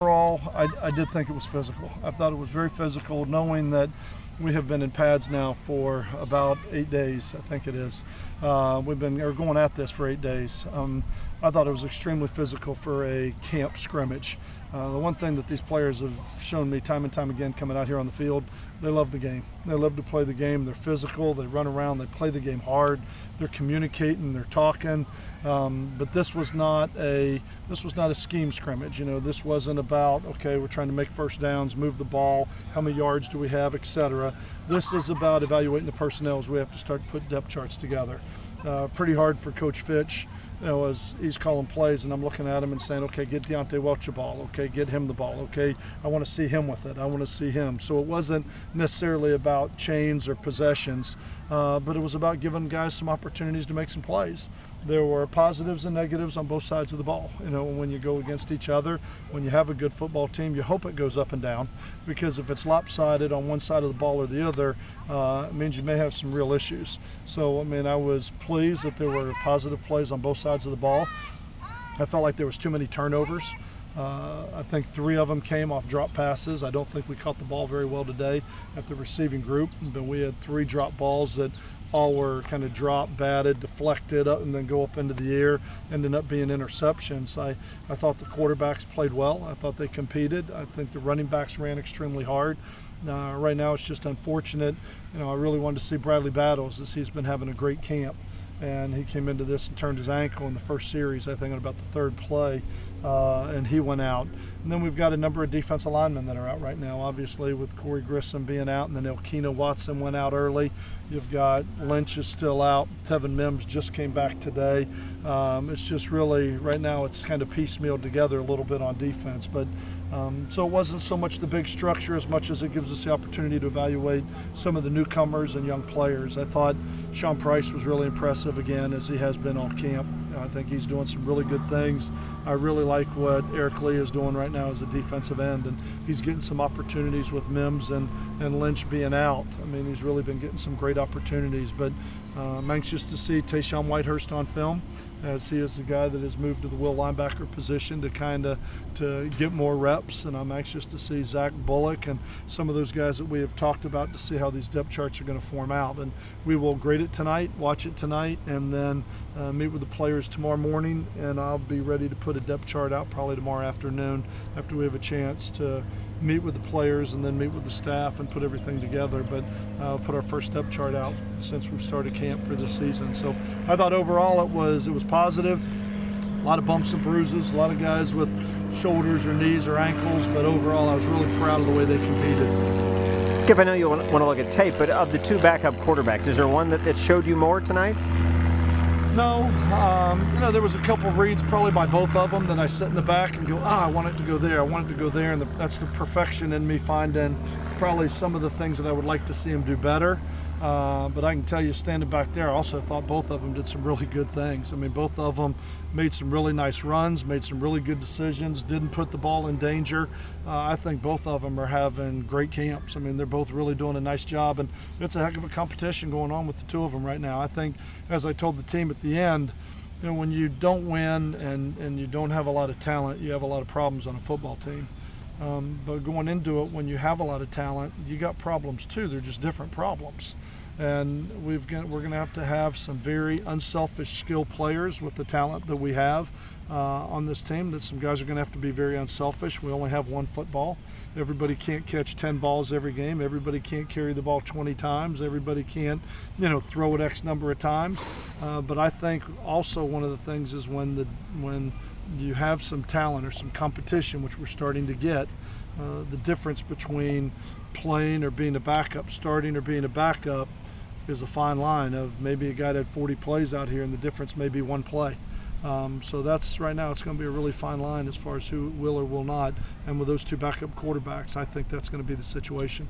Overall, I did think it was physical. I thought it was very physical, knowing that we have been in pads now for about 8 days, I think it is. We've been going at this for 8 days. I thought it was extremely physical for a camp scrimmage. The one thing that these players have shown me time and time again coming out here on the field, they love the game. They love to play the game. They're physical, they run around, they play the game hard, they're communicating, they're talking. But this was not a scheme scrimmage. You know, this wasn't about, okay, we're trying to make first downs, move the ball, how many yards do we have, etc. This is about evaluating the personnel as we have to start to put depth charts together. Pretty hard for Coach Fitch, you know, as he's calling plays and I'm looking at him and saying, okay, get Deontay Welch the ball, okay, get him the ball, okay, I want to see him with it, I want to see him. So it wasn't necessarily about chains or possessions, but it was about giving guys some opportunities to make some plays. There were positives and negatives on both sides of the ball. You know, when you go against each other, when you have a good football team, you hope it goes up and down, because if it's lopsided on one side of the ball or the other, it means you may have some real issues. So, I mean, I was pleased that there were positive plays on both sides of the ball. I felt like there was too many turnovers. I think 3 of them came off drop passes. I don't think we caught the ball very well today at the receiving group, but we had 3 drop balls that all were kind of dropped, batted, deflected up, and then go up into the air, ended up being interceptions. I thought the quarterbacks played well. I thought they competed. I think the running backs ran extremely hard. Right now it's just unfortunate. You know, I really wanted to see Bradley Battles, as he's been having a great camp. And he came into this and turned his ankle in the first series, I think on about the 3rd play, and he went out. And then we've got a number of defensive linemen that are out right now, obviously with Corey Grissom being out, and then Elkina Watson went out early. You've got Lynch is still out. Tevin Mims just came back today. It's just really, right now it's kind of piecemealed together a little bit on defense. But so it wasn't so much the big structure as much as it gives us the opportunity to evaluate some of the newcomers and young players. I thought Sean Price was really impressive again, as he has been all camp. I think he's doing some really good things. I really like what Eric Lee is doing right now as a defensive end, and he's getting some opportunities with Mims and Lynch being out. I mean, he's really been getting some great opportunities, but I'm anxious to see Tayshawn Whitehurst on film, as he is the guy that has moved to the will linebacker position to get more reps, and I'm anxious to see Zach Bullock and some of those guys that we have talked about, to see how these depth charts are going to form out. And we will grade it tonight, watch it tonight, and then meet with the players tomorrow morning, and I'll be ready to put a depth chart out probably tomorrow afternoon after we have a chance to meet with the players and then meet with the staff and put everything together. But I'll put our first depth chart out since we've started camp for this season. So I thought overall it was positive. A lot of bumps and bruises, a lot of guys with shoulders or knees or ankles, but overall I was really proud of the way they competed. Skip, I know you want to look at tape, but of the 2 backup quarterbacks, is there one that showed you more tonight? No, you know, there was a couple of reads probably by both of them that I sit in the back and go, I want it to go there, I want it to go there, and that's the perfection in me finding probably some of the things that I would like to see him do better. But I can tell you, standing back there, I also thought both of them did some really good things. I mean, both of them made some really nice runs, made some really good decisions, didn't put the ball in danger. I think both of them are having great camps. I mean, they're both really doing a nice job, and it's a heck of a competition going on with the 2 of them right now. I think, as I told the team at the end, you know, when you don't win and you don't have a lot of talent, you have a lot of problems on a football team. But going into it, when you have a lot of talent, you got problems too. They're just different problems. And we're going to have some very unselfish, skilled players with the talent that we have on this team. That some guys are going to have to be very unselfish. We only have 1 football. Everybody can't catch 10 balls every game. Everybody can't carry the ball 20 times. Everybody can't, you know, throw it X number of times. But I think also one of the things is when you have some talent or some competition, which we're starting to get, the difference between playing or being a backup, starting or being a backup, is a fine line of maybe a guy that had 40 plays out here, and the difference may be 1 play. So that's, right now, it's going to be a really fine line as far as who will or will not. And with those 2 backup quarterbacks, I think that's going to be the situation.